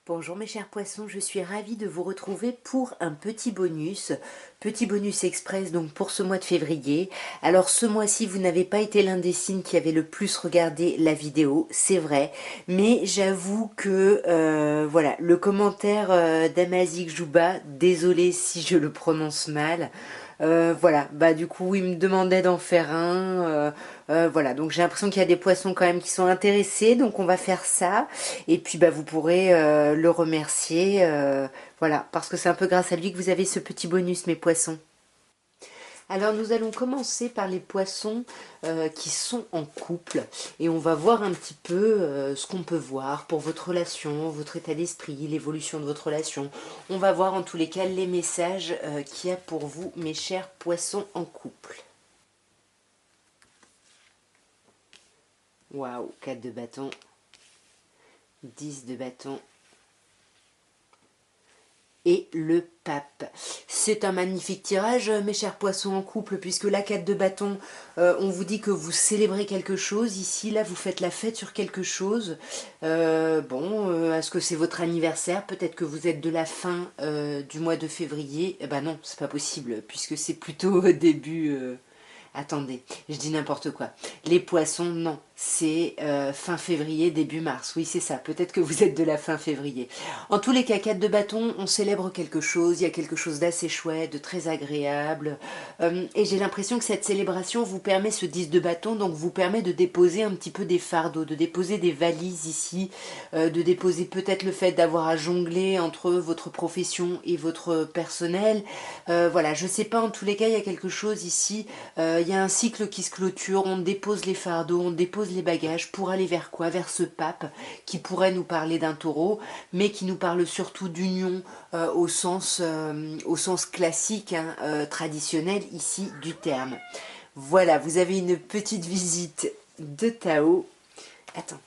Bonjour mes chers poissons, je suis ravie de vous retrouver pour un petit bonus express donc pour ce mois de février. Alors ce mois-ci vous n'avez pas été l'un des signes qui avait le plus regardé la vidéo, c'est vrai, mais j'avoue que voilà, le commentaire d'Amazik Jouba, désolé si je le prononce mal, voilà, bah du coup il me demandait d'en faire un, voilà, donc j'ai l'impression qu'il y a des poissons quand même qui sont intéressés, donc on va faire ça. Et puis bah, vous pourrez le remercier, voilà, parce que c'est un peu grâce à lui que vous avez ce petit bonus, mes poissons. Alors nous allons commencer par les poissons qui sont en couple et on va voir un petit peu ce qu'on peut voir pour votre relation, votre état d'esprit, l'évolution de votre relation. On va voir en tous les cas les messages qu'il y a pour vous, mes chers poissons en couple. Waouh, 4 de bâton, 10 de bâton, et le pape. C'est un magnifique tirage, mes chers poissons en couple, puisque la 4 de bâton, on vous dit que vous célébrez quelque chose. Ici, là, vous faites la fête sur quelque chose. Est-ce que c'est votre anniversaire? Peut-être que vous êtes de la fin du mois de février. Eh ben non, c'est pas possible, puisque c'est plutôt début... Attendez, je dis n'importe quoi. Les poissons, non. C'est fin février, début mars. Oui, c'est ça. Peut-être que vous êtes de la fin février. En tous les cas, 4 de bâton, on célèbre quelque chose. Il y a quelque chose d'assez chouette, de très agréable. Et j'ai l'impression que cette célébration vous permet, ce 10 de bâton, donc vous permet de déposer un petit peu des fardeaux, de déposer des valises ici, de déposer peut-être le fait d'avoir à jongler entre votre profession et votre personnel. Voilà, je sais pas, en tous les cas, il y a quelque chose ici. Il y a un cycle qui se clôture, on dépose les fardeaux, on dépose les bagages pour aller vers quoi? Vers ce pape qui pourrait nous parler d'un taureau, mais qui nous parle surtout d'union au sens classique, hein, traditionnel ici du terme. Voilà, vous avez une petite visite de Tao. Attends.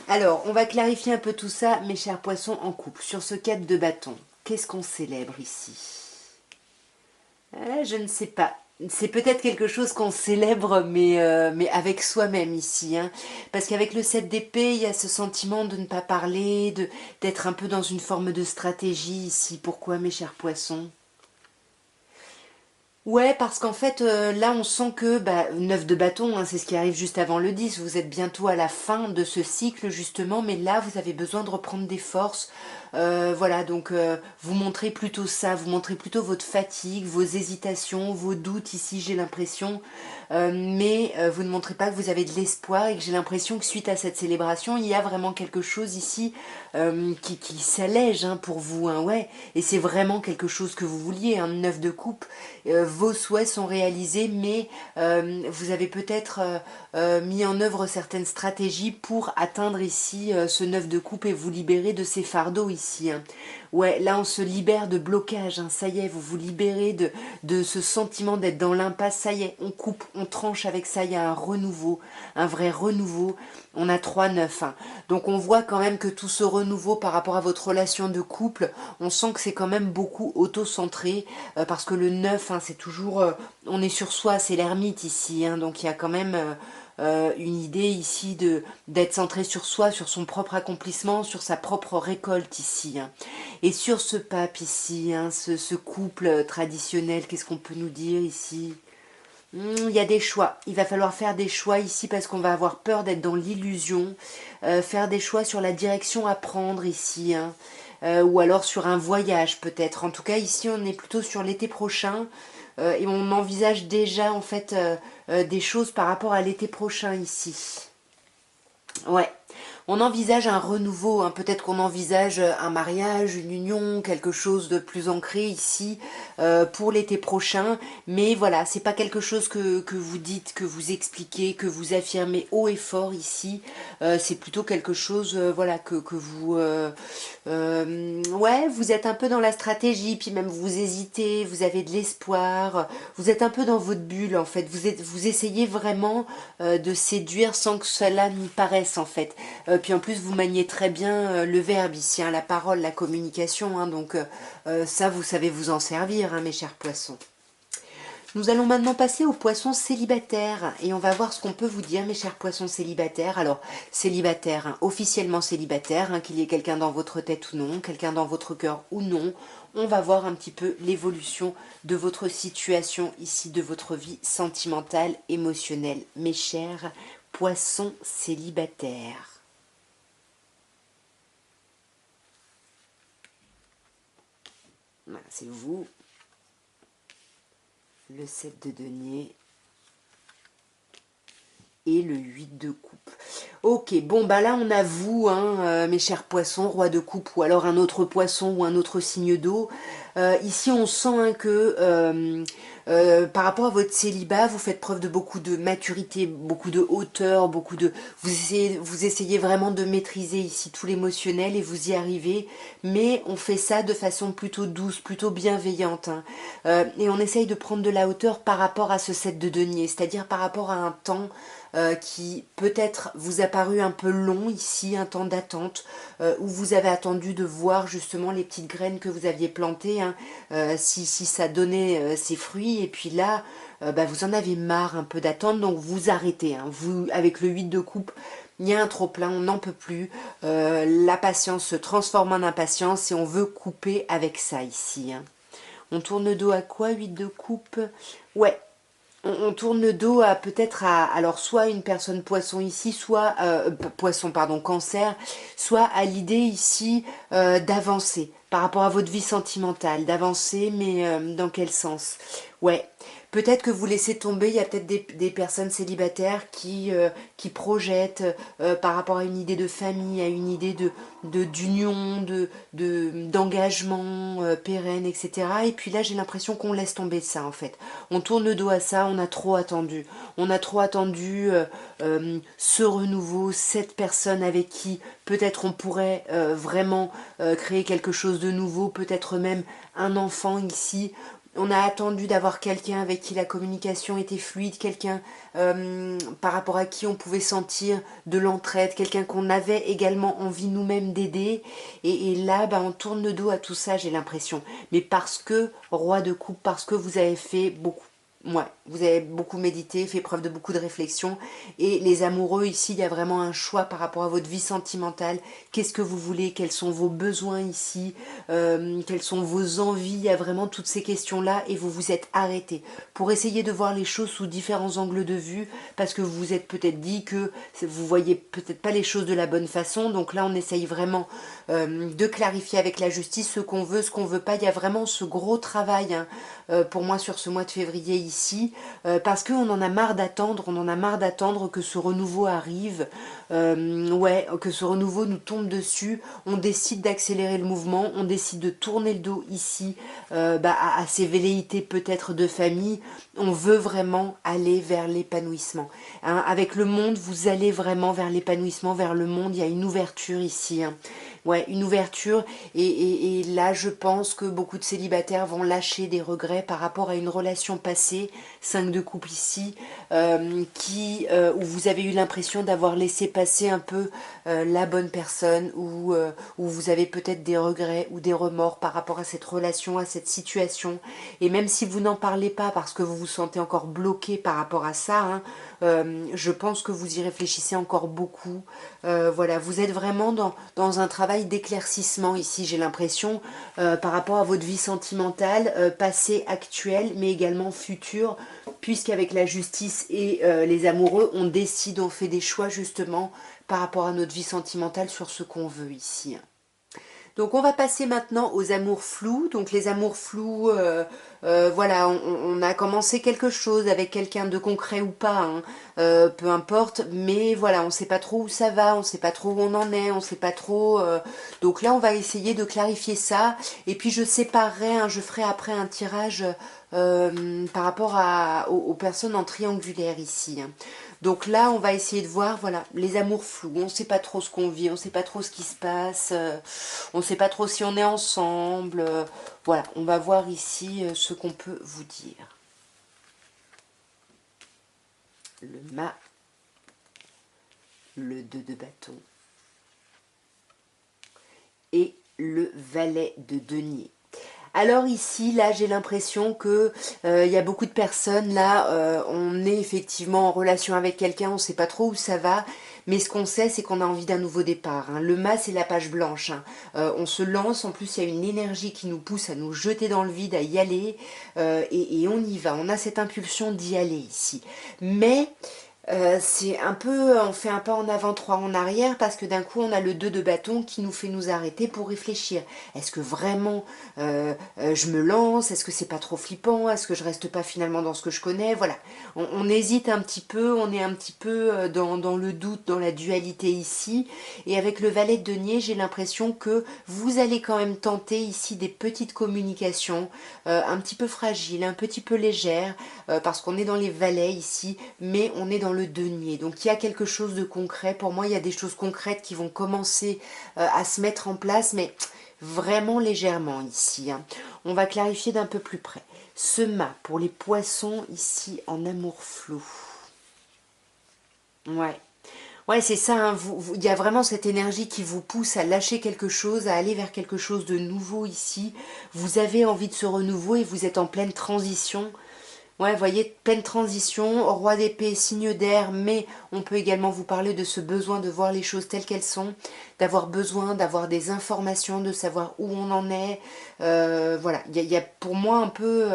Alors, on va clarifier un peu tout ça, mes chers poissons en couple. Sur ce 4 de bâton, qu'est-ce qu'on célèbre ici? Je ne sais pas. C'est peut-être quelque chose qu'on célèbre, mais avec soi-même ici. Hein. Parce qu'avec le 7 d'épée, il y a ce sentiment de ne pas parler, d'être un peu dans une forme de stratégie ici. Pourquoi, mes chers poissons? Ouais, parce qu'en fait, là, on sent que 9 de bâton, hein, c'est ce qui arrive juste avant le 10. Vous êtes bientôt à la fin de ce cycle, justement, mais là, vous avez besoin de reprendre des forces. Voilà, donc vous montrez plutôt ça, vous montrez plutôt votre fatigue, vos hésitations, vos doutes ici, j'ai l'impression. Mais vous ne montrez pas que vous avez de l'espoir et que j'ai l'impression que suite à cette célébration, il y a vraiment quelque chose ici qui s'allège hein, pour vous. Hein, ouais. Et c'est vraiment quelque chose que vous vouliez, un 9 de coupe. Vos souhaits sont réalisés, mais vous avez peut-être mis en œuvre certaines stratégies pour atteindre ici ce 9 de coupe et vous libérer de ces fardeaux ici. Hein. Ouais, là on se libère de blocage, hein, ça y est, vous vous libérez de ce sentiment d'être dans l'impasse, ça y est, on coupe, on tranche avec ça, il y a un renouveau, un vrai renouveau. On a 3-9. Hein. Donc on voit quand même que tout ce renouveau par rapport à votre relation de couple, on sent que c'est quand même beaucoup auto-centré, parce que le 9, hein, c'est toujours... on est sur soi, c'est l'ermite ici, hein, donc il y a quand même... une idée ici de d'être centré sur soi, sur son propre accomplissement, sur sa propre récolte ici. Hein. Et sur ce pape ici, hein, ce couple traditionnel, qu'est-ce qu'on peut nous dire ici? Il y a des choix. Il va falloir faire des choix ici parce qu'on va avoir peur d'être dans l'illusion. Faire des choix sur la direction à prendre ici. Hein. Ou alors sur un voyage peut-être. En tout cas ici on est plutôt sur l'été prochain. Et on envisage déjà en fait des choses par rapport à l'été prochain ici. Ouais. On envisage un renouveau, hein. Peut-être qu'on envisage un mariage, une union, quelque chose de plus ancré ici pour l'été prochain. Mais voilà, c'est pas quelque chose que vous dites, que vous expliquez, que vous affirmez haut et fort ici. C'est plutôt quelque chose, voilà, que vous, ouais, vous êtes un peu dans la stratégie, puis même vous hésitez, vous avez de l'espoir, vous êtes un peu dans votre bulle en fait. Vous essayez vraiment de séduire sans que cela n'y paraisse en fait. Puis en plus, vous maniez très bien le verbe ici, hein, la parole, la communication. Hein, donc ça, vous savez vous en servir, hein, mes chers poissons. Nous allons maintenant passer aux poissons célibataires et on va voir ce qu'on peut vous dire, mes chers poissons célibataires. Alors, célibataire, hein, officiellement célibataire, hein, qu'il y ait quelqu'un dans votre tête ou non, quelqu'un dans votre cœur ou non, on va voir un petit peu l'évolution de votre situation ici, de votre vie sentimentale, émotionnelle. Mes chers poissons célibataires. Voilà, c'est vous. Le 7 de denier et le 8 de coupe. Ok, bon bah là on a vous, hein, mes chers poissons, roi de coupe, ou alors un autre poisson ou un autre signe d'eau. Ici on sent hein, que par rapport à votre célibat, vous faites preuve de beaucoup de maturité, beaucoup de hauteur, vous essayez vraiment de maîtriser ici tout l'émotionnel et vous y arrivez, mais on fait ça de façon plutôt douce, plutôt bienveillante. Hein. Et on essaye de prendre de la hauteur par rapport à ce 7 de denier, c'est-à-dire par rapport à un temps qui peut-être vous a paru un peu long ici, un temps d'attente, où vous avez attendu de voir justement les petites graines que vous aviez plantées, hein, si ça donnait ses fruits, et puis là, bah, vous en avez marre un peu d'attendre, donc vous arrêtez. Hein. Vous, avec le 8 de coupe, il y a un trop plein, on n'en peut plus, la patience se transforme en impatience et on veut couper avec ça ici. Hein. On tourne le dos à quoi, 8 de coupe? Ouais, on tourne le dos à peut-être à alors soit une personne poisson ici, soit poisson pardon cancer, soit à l'idée ici d'avancer par rapport à votre vie sentimentale, d'avancer mais dans quel sens? Ouais, peut-être que vous laissez tomber, il y a peut-être des personnes célibataires qui projettent par rapport à une idée de famille, à une idée d'union, d'engagement pérenne, etc. Et puis là j'ai l'impression qu'on laisse tomber ça en fait. On tourne le dos à ça, on a trop attendu. On a trop attendu ce renouveau, cette personne avec qui peut-être on pourrait vraiment créer quelque chose de nouveau, peut-être même un enfant ici. On a attendu d'avoir quelqu'un avec qui la communication était fluide, quelqu'un par rapport à qui on pouvait sentir de l'entraide, quelqu'un qu'on avait également envie nous-mêmes d'aider. Et là, bah, on tourne le dos à tout ça, j'ai l'impression. Mais parce que, roi de coupe, parce que vous avez fait beaucoup. Ouais, vous avez beaucoup médité, fait preuve de beaucoup de réflexion. Et les amoureux, ici, il y a vraiment un choix par rapport à votre vie sentimentale. Qu'est-ce que vous voulez? Quels sont vos besoins ici? Quelles sont vos envies? Il y a vraiment toutes ces questions-là et vous vous êtes arrêté pour essayer de voir les choses sous différents angles de vue parce que vous vous êtes peut-être dit que vous voyez peut-être pas les choses de la bonne façon. Donc là, on essaye vraiment de clarifier avec la justice ce qu'on veut, ce qu'on veut pas. Il y a vraiment ce gros travail hein, pour moi sur ce mois de février ici, parce qu'on en a marre d'attendre, on en a marre d'attendre que ce renouveau arrive, ouais, que ce renouveau nous tombe dessus, on décide d'accélérer le mouvement, on décide de tourner le dos ici bah, à ces velléités peut-être de famille, on veut vraiment aller vers l'épanouissement. Hein, avec le monde, vous allez vraiment vers l'épanouissement, vers le monde, il y a une ouverture ici. Hein. Ouais, une ouverture et là je pense que beaucoup de célibataires vont lâcher des regrets par rapport à une relation passée, 5 de couple ici, où vous avez eu l'impression d'avoir laissé passer un peu la bonne personne, où vous avez peut-être des regrets ou des remords par rapport à cette relation, à cette situation. Et même si vous n'en parlez pas parce que vous vous sentez encore bloqué par rapport à ça, hein, je pense que vous y réfléchissez encore beaucoup. Voilà, vous êtes vraiment dans un travail d'éclaircissement ici, j'ai l'impression, par rapport à votre vie sentimentale, passée, actuelle, mais également future, puisqu'avec la justice et les amoureux, on décide, on fait des choix justement par rapport à notre vie sentimentale sur ce qu'on veut ici. Donc on va passer maintenant aux amours flous. Donc les amours flous, voilà, on a commencé quelque chose avec quelqu'un de concret ou pas, hein, peu importe. Mais voilà, on ne sait pas trop où ça va, on ne sait pas trop où on en est, on ne sait pas trop. Donc là, on va essayer de clarifier ça. Et puis je séparerai, hein, je ferai après un tirage par rapport aux personnes en triangulaire ici. Hein. Donc là, on va essayer de voir, voilà, les amours flous. On ne sait pas trop ce qu'on vit, on ne sait pas trop ce qui se passe, on ne sait pas trop si on est ensemble. Voilà, on va voir ici ce qu'on peut vous dire. Le mât, le 2 de bâton et le valet de denier. Alors ici, là, j'ai l'impression que il y a beaucoup de personnes, là, on est effectivement en relation avec quelqu'un, on ne sait pas trop où ça va, mais ce qu'on sait, c'est qu'on a envie d'un nouveau départ, hein. Le mât, c'est la page blanche, hein. On se lance, en plus, il y a une énergie qui nous pousse à nous jeter dans le vide, à y aller, et on y va. On a cette impulsion d'y aller ici. Mais c'est un peu, on fait un pas en avant, trois en arrière, parce que d'un coup, on a le 2 de bâton qui nous fait nous arrêter pour réfléchir. Est-ce que vraiment je me lance? Est-ce que c'est pas trop flippant? Est-ce que je reste pas finalement dans ce que je connais? Voilà. On hésite un petit peu, on est un petit peu dans le doute, dans la dualité ici. Et avec le valet de denier, j'ai l'impression que vous allez quand même tenter ici des petites communications, un petit peu fragiles, un petit peu légères, parce qu'on est dans les valets ici, mais on est dans le denier. Donc il y a quelque chose de concret. Pour moi, il y a des choses concrètes qui vont commencer à se mettre en place, mais vraiment légèrement ici, hein. On va clarifier d'un peu plus près. Ce mât pour les poissons ici en amour flou. Ouais. Ouais, c'est ça, hein. Il y a vraiment cette énergie qui vous pousse à lâcher quelque chose, à aller vers quelque chose de nouveau ici. Vous avez envie de ce renouveau et vous êtes en pleine transition. Ouais, vous voyez, pleine transition, roi d'épée, signe d'air, mais on peut également vous parler de ce besoin de voir les choses telles qu'elles sont, d'avoir besoin d'avoir des informations, de savoir où on en est. Voilà, il y a pour moi un peu,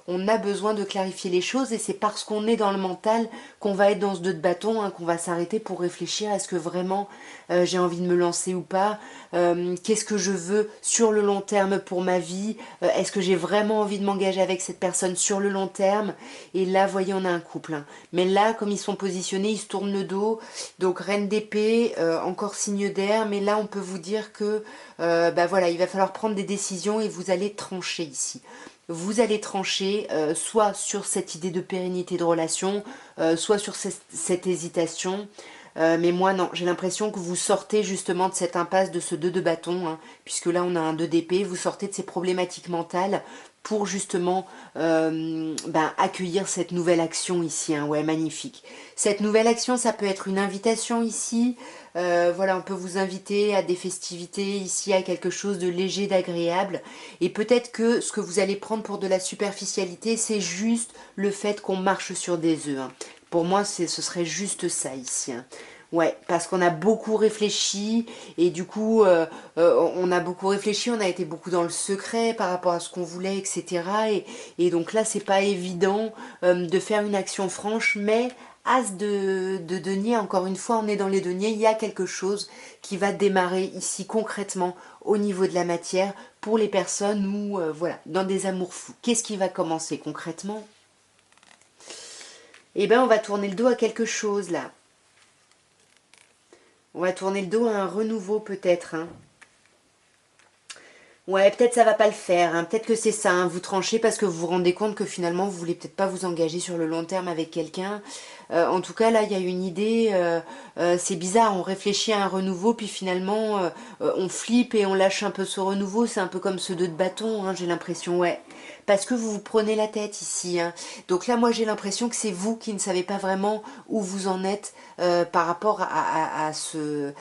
on a besoin de clarifier les choses et c'est parce qu'on est dans le mental qu'on va être dans ce 2 de bâton, hein, qu'on va s'arrêter pour réfléchir, est-ce que vraiment j'ai envie de me lancer ou pas, qu'est-ce que je veux sur le long terme pour ma vie, est-ce que j'ai vraiment envie de m'engager avec cette personne sur le long terme. Et là, vous voyez, on a un couple, hein. Mais là, comme ils sont positionnés, ils se tournent le dos. Donc, reine d'épée, encore signe d'air. Mais là, on peut vous dire que, bah voilà, il va falloir prendre des décisions et vous allez trancher ici. Vous allez trancher soit sur cette idée de pérennité de relation, soit sur cette hésitation. Mais moi, non, j'ai l'impression que vous sortez justement de cette impasse de ce 2 de bâton, hein, puisque là, on a un 2 d'épée. Vous sortez de ces problématiques mentales pour justement ben, accueillir cette nouvelle action ici, hein. Ouais, magnifique. Cette nouvelle action, ça peut être une invitation ici. Voilà, on peut vous inviter à des festivités ici, à quelque chose de léger, d'agréable. Et peut-être que ce que vous allez prendre pour de la superficialité, c'est juste le fait qu'on marche sur des œufs, hein. Pour moi, ce serait juste ça ici, hein. Ouais, parce qu'on a beaucoup réfléchi et du coup, on a beaucoup réfléchi, on a été beaucoup dans le secret par rapport à ce qu'on voulait, etc. Et donc là, c'est pas évident de faire une action franche, mais as de denier, encore une fois, on est dans les deniers, il y a quelque chose qui va démarrer ici concrètement au niveau de la matière pour les personnes où, voilà, dans des amours fous. Qu'est-ce qui va commencer concrètement? Eh bien, on va tourner le dos à quelque chose là. On va tourner le dos à un renouveau peut-être, hein. Ouais, peut-être ça va pas le faire, hein. Peut-être que c'est ça, hein. Vous tranchez parce que vous vous rendez compte que finalement vous voulez peut-être pas vous engager sur le long terme avec quelqu'un. En tout cas, là, il y a une idée, c'est bizarre, on réfléchit à un renouveau, puis finalement on flippe et on lâche un peu ce renouveau. C'est un peu comme ce 2 de bâton, hein, j'ai l'impression, ouais. Parce que vous vous prenez la tête ici, hein. Donc là, moi, j'ai l'impression que c'est vous qui ne savez pas vraiment où vous en êtes par rapport à ce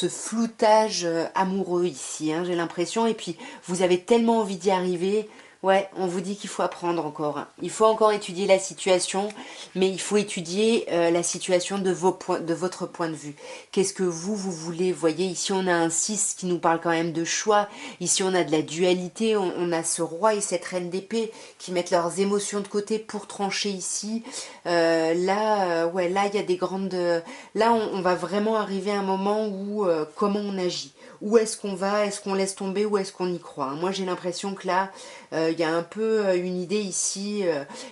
floutage amoureux ici, hein, j'ai l'impression. Et puis, vous avez tellement envie d'y arriver. Ouais, on vous dit qu'il faut apprendre encore, hein. Il faut encore étudier la situation, mais il faut étudier la situation de votre point de vue. Qu'est-ce que vous voulez? Vous voyez, ici on a un 6 qui nous parle quand même de choix. Ici on a de la dualité, on a ce roi et cette reine d'épée qui mettent leurs émotions de côté pour trancher ici. Ouais, là il y a des grandes... là on va vraiment arriver à un moment où comment on agit. Où est-ce qu'on va? Est-ce qu'on laisse tomber ou est-ce qu'on y croit, hein? Moi j'ai l'impression que là, il y a un peu une idée ici,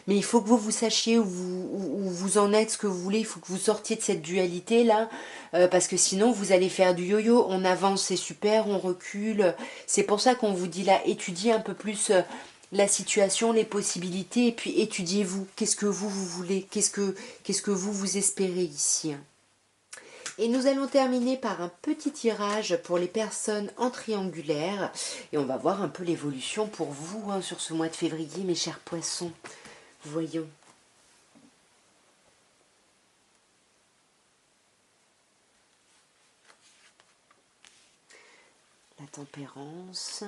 mais il faut que vous sachiez où vous en êtes, ce que vous voulez, il faut que vous sortiez de cette dualité là, parce que sinon vous allez faire du yo-yo, on avance c'est super, on recule. C'est pour ça qu'on vous dit là, étudiez un peu plus la situation, les possibilités, et puis étudiez-vous. Qu'est-ce que vous voulez? Qu'est-ce que vous espérez ici, hein? Et nous allons terminer par un petit tirage pour les personnes en triangulaire. Et on va voir un peu l'évolution pour vous, hein, sur ce mois de février, mes chers poissons. Voyons. La tempérance.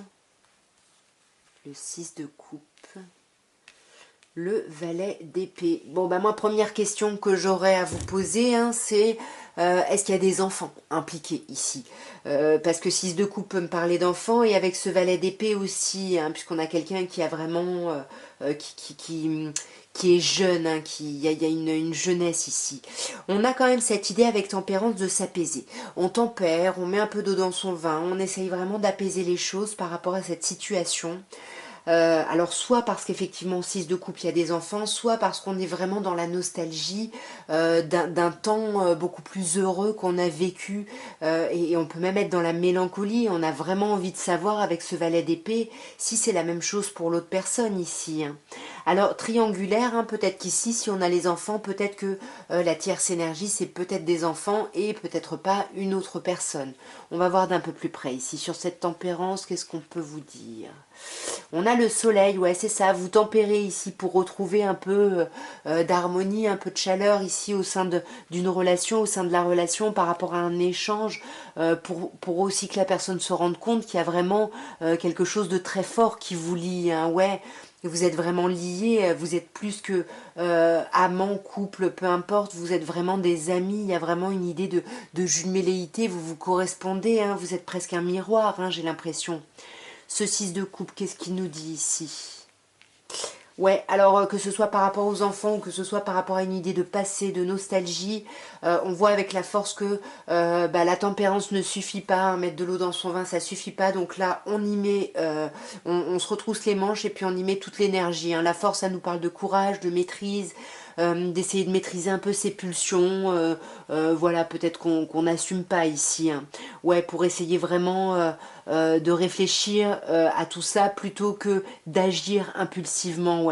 Le 6 de coupe. Le valet d'épée. Bon, bah moi, première question que j'aurais à vous poser, hein, c'est est-ce qu'il y a des enfants impliqués ici? Parce que 6 de coupe peut me parler d'enfants, et avec ce valet d'épée aussi, hein, puisqu'on a quelqu'un qui a vraiment... qui est jeune, hein, il y a une jeunesse ici. On a quand même cette idée avec tempérance de s'apaiser. On tempère, on met un peu d'eau dans son vin, on essaye vraiment d'apaiser les choses par rapport à cette situation. Alors soit parce qu'effectivement 6 de coupe il y a des enfants, soit parce qu'on est vraiment dans la nostalgie d'un temps beaucoup plus heureux qu'on a vécu, et on peut même être dans la mélancolie. On a vraiment envie de savoir avec ce valet d'épée si c'est la même chose pour l'autre personne ici, hein. Alors triangulaire, hein, peut-être qu'ici si on a les enfants, peut-être que la tierce énergie c'est peut-être des enfants et peut-être pas une autre personne. On va voir d'un peu plus près ici sur cette tempérance. Qu'est-ce qu'on peut vous dire? On a le soleil, ouais, c'est ça. Vous tempérez ici pour retrouver un peu d'harmonie, un peu de chaleur ici au sein d'une relation, au sein de la relation par rapport à un échange, pour aussi que la personne se rende compte qu'il y a vraiment quelque chose de très fort qui vous lie, hein, ouais. Vous êtes vraiment liés, vous êtes plus que amants, couple, peu importe, vous êtes vraiment des amis, il y a vraiment une idée de jumelléité, vous vous correspondez, hein, vous êtes presque un miroir, hein, j'ai l'impression. Ce 6 de coupe, qu'est-ce qu'il nous dit ici? Ouais, alors que ce soit par rapport aux enfants ou que ce soit par rapport à une idée de passé, de nostalgie, on voit avec la force que bah, la tempérance ne suffit pas, hein, mettre de l'eau dans son vin, ça suffit pas. Donc là, on y met, on se retrousse les manches et puis on y met toute l'énergie, hein. La force, ça nous parle de courage, de maîtrise, d'essayer de maîtriser un peu ses pulsions. Voilà, peut-être qu'on n'assume pas ici, hein. Ouais, pour essayer vraiment de réfléchir à tout ça plutôt que d'agir impulsivement, ouais.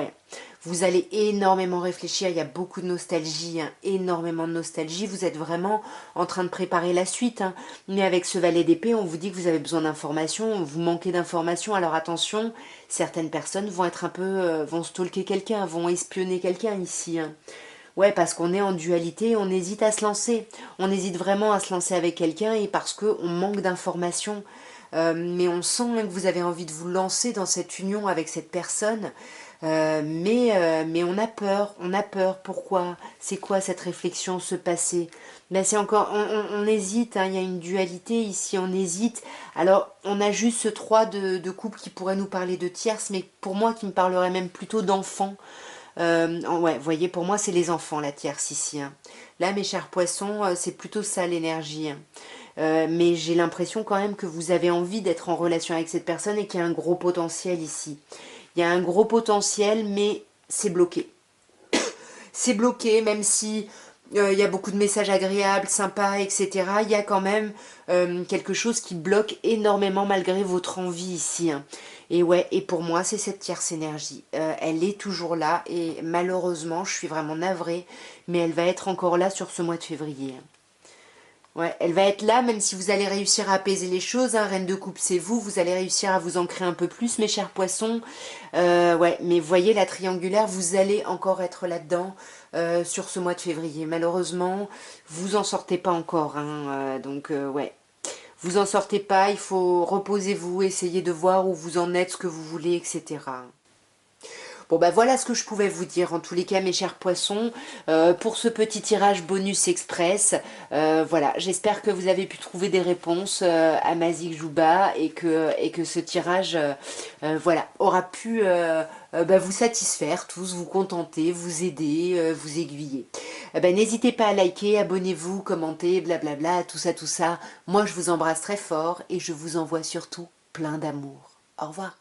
Vous allez énormément réfléchir, il y a beaucoup de nostalgie, hein, énormément de nostalgie. Vous êtes vraiment en train de préparer la suite, hein. Mais avec ce valet d'épée, on vous dit que vous avez besoin d'informations, vous manquez d'informations. Alors attention, certaines personnes vont être un peu, vont stalker quelqu'un, vont espionner quelqu'un ici, hein. Ouais, parce qu'on est en dualité, on hésite à se lancer. On hésite vraiment à se lancer avec quelqu'un et parce qu'on manque d'informations. Mais on sent, hein, que vous avez envie de vous lancer dans cette union avec cette personne. Mais on a peur, on a peur. Pourquoi? C'est quoi cette réflexion, ce passé? Ben c'est encore, on hésite, hein, il y a une dualité ici, on hésite. Alors, on a juste ce 3 de couple qui pourrait nous parler de tierce, mais pour moi qui me parlerait même plutôt d'enfant. Ouais, vous voyez, pour moi, c'est les enfants, la tierce ici, hein. Là, mes chers poissons, c'est plutôt ça l'énergie, hein. Mais j'ai l'impression quand même que vous avez envie d'être en relation avec cette personne et qu'il y a un gros potentiel ici. Il y a un gros potentiel, mais c'est bloqué. C'est bloqué, même si il y a beaucoup de messages agréables, sympas, etc. Il y a quand même quelque chose qui bloque énormément malgré votre envie ici, hein. Et ouais, et pour moi, c'est cette tierce énergie. Elle est toujours là et malheureusement, je suis vraiment navrée, mais elle va être encore là sur ce mois de février, hein. Ouais, elle va être là, même si vous allez réussir à apaiser les choses, hein. Reine de coupe, c'est vous. Vous allez réussir à vous ancrer un peu plus, mes chers poissons. Ouais, mais voyez, la triangulaire, vous allez encore être là-dedans sur ce mois de février. Malheureusement, vous en sortez pas encore, hein. Donc, ouais. Vous en sortez pas, il faut reposez-vous, essayez de voir où vous en êtes, ce que vous voulez, etc. Bon bah voilà ce que je pouvais vous dire en tous les cas mes chers poissons, pour ce petit tirage bonus express. Voilà, j'espère que vous avez pu trouver des réponses à Mazik Jouba et que ce tirage voilà, aura pu bah, vous satisfaire tous, vous contenter, vous aider, vous aiguiller. Bah, n'hésitez pas à liker, abonnez-vous, commentez, blablabla, tout ça tout ça. Moi je vous embrasse très fort et je vous envoie surtout plein d'amour. Au revoir.